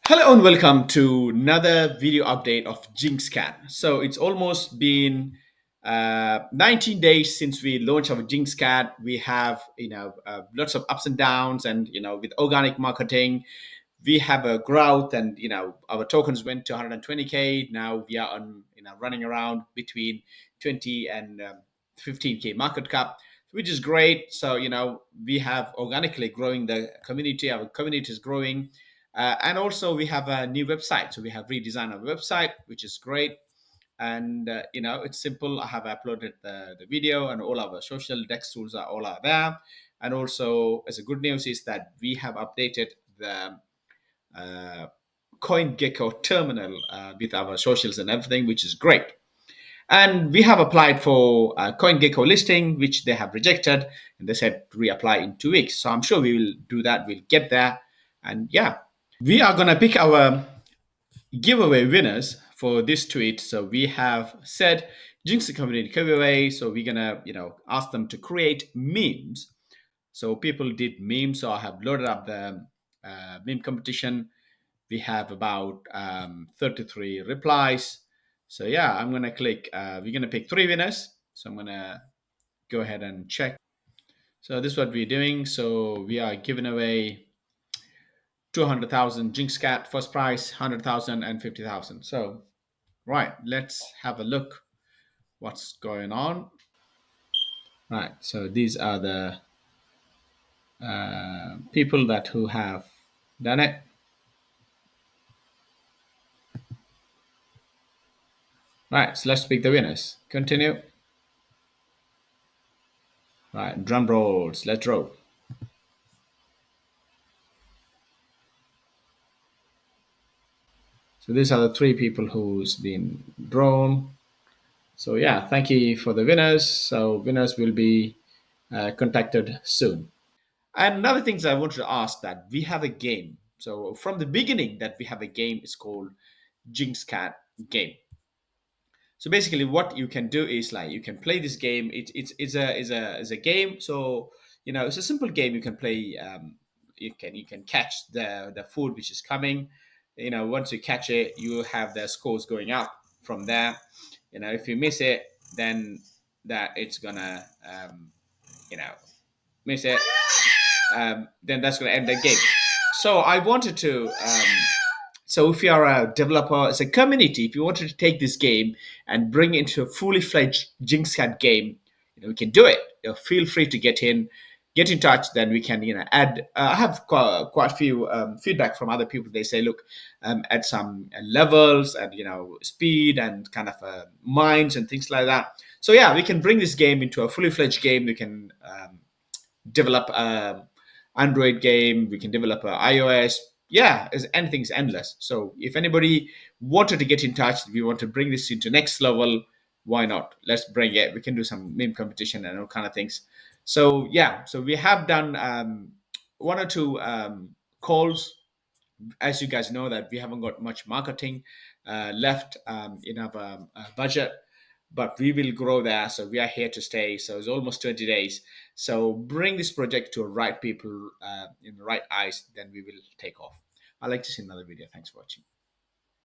Hello and welcome to another video update of JINXCAT. So it's almost been 19 days since we launched our JINXCAT. We have lots of ups and downs, and with organic marketing, we have a growth, and our tokens went to 120k. Now we are on running around between 20 and 15k market cap, which is great. So we have organically growing the community. Our community is growing, and also we have a new website. So we have redesigned our website, which is great. And it's simple. I have uploaded the video, and all our social dex tools are all are there. And also, as a good news is that we have updated the uh, CoinGecko terminal with our socials and everything, which is great. And we have applied for a CoinGecko listing, which they have rejected, and they said reapply in 2 weeks. So I'm sure we will do that. We'll get there, and yeah, we are gonna pick our giveaway winners for this tweet. So we have said Jinx community giveaway. So we're gonna ask them to create memes. So people did memes. So I have loaded up the meme competition. We have about 33 replies. So yeah, I'm gonna click. We're gonna pick three winners. So I'm gonna go ahead and check. So this is what we're doing. So we are giving away 200,000 JINXCAT first prize, 100,000 and 50,000. So right, let's have a look what's going on. Right, so these are the people that who have done it. Right, so let's pick the winners. Continue. Right, drum rolls. Let's roll. So these are the three people who's been drawn. So yeah, thank you for the winners. So winners will be contacted soon. And another things I wanted to ask, that we have a game. So from the beginning that we have a game is called JINXCAT game. So basically, what you can do is like you can play this game. It's a game. So it's a simple game. You can play. You can catch the food which is coming. Once you catch it, you have the scores going up from there. If you miss it, then that it's gonna you know miss it. Then that's gonna end the game. So I wanted to. So if you are a developer, as a community, if you wanted to take this game and bring it into a fully fledged JINXCAT game, we can do it. Feel free to get in touch. Then we can add. I have quite a few feedback from other people. They say, look, add some levels and speed and kind of mines and things like that. So yeah, we can bring this game into a fully fledged game. We can develop Android game. We can develop iOS. Yeah, anything's endless. So if anybody wanted to get in touch, we want to bring this into next level. Why not? Let's bring it. We can do some meme competition and all kind of things. So yeah, so we have done one or two calls. As you guys know, that we haven't got much marketing left in our budget, but we will grow there. So we are here to stay. So it's almost 20 days. So bring this project to right people in the right eyes, then we will take off. I'd like to see another video. Thanks for watching.